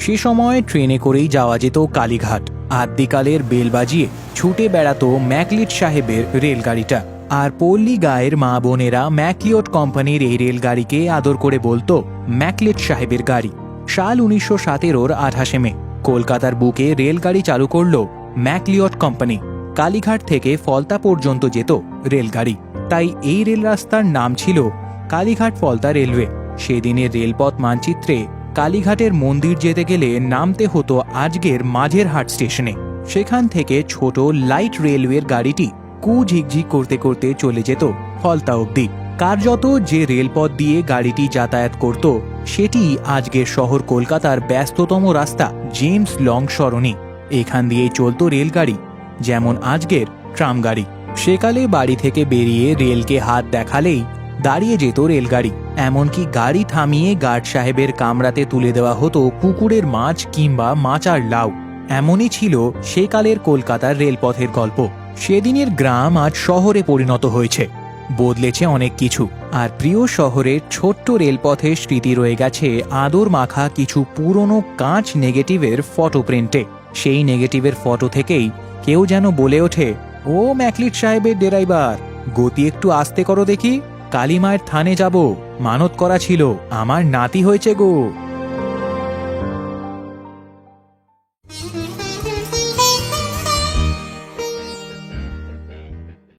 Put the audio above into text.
সে সময় ট্রেনে করেই যাওয়া যেত কালীঘাট। আদ্যিকালের বেল বাজিয়ে ছুটে বেড়াতো ম্যাকলিট সাহেবের রেলগাড়িটা। আর পল্লী গায়ের মা বোনেরা ম্যাকলিওট কোম্পানির এই রেলগাড়িকে আদর করে বলতো ম্যাকলিট সাহেবের গাড়ি। সাল 1917-র 28 মে কলকাতার বুকে রেলগাড়ি চালু করল ম্যাকলিওট কোম্পানি। কালীঘাট থেকে ফলতা পর্যন্ত যেত রেলগাড়ি, তাই এই রেল রাস্তার নাম ছিল কালীঘাট ফলতা রেলওয়ে। সেদিনের রেলপথ মানচিত্রে কালীঘাটের মন্দির যেতে গেলে নামতে হতো আজকের মাঝেরহাট স্টেশনে। সেখান থেকে ছোট লাইট রেলওয়ের গাড়িটি ঝিকঝিক করতে করতে চলে যেত ফলতা অবধি। কার্যত যে রেলপথ দিয়ে গাড়িটি যাতায়াত করত সেটি আজকের শহর কলকাতার ব্যস্ততম রাস্তা জেমস লং সরণি। এখান দিয়েই চলত রেলগাড়ি, যেমন আজকের ট্রাম গাড়ি। সেকালে বাড়ি থেকে বেরিয়ে রেলকে হাত দেখালেই দাঁড়িয়ে যেত রেলগাড়ি। এমনকি গাড়ি থামিয়ে গার্ড সাহেবের কামরাতে তুলে দেওয়া হতো পুকুরের মাছ কিংবা মাচার লাউ। এমনই ছিল সেকালের কলকাতার রেলপথের গল্প। সেদিনের গ্রাম আজ শহরে পরিণত হয়েছে, বদলেছে অনেক কিছু। আর প্রিয় শহরের ছোট্ট রেলপথের স্মৃতি রয়ে গেছে আদর মাখা কিছু পুরনো কাঁচ নেগেটিভের ফটো প্রিন্টে। সেই নেগেটিভের ফটো থেকেই কেউ যেন বলে ওঠে, ও ম্যাকলিট সাহেবের ড্রাইভার, গতি একটু আস্তে করো দেখি, কালী মায়ের থানে যাব, মানত করা ছিল, আমার নাতি হয়েছে গো।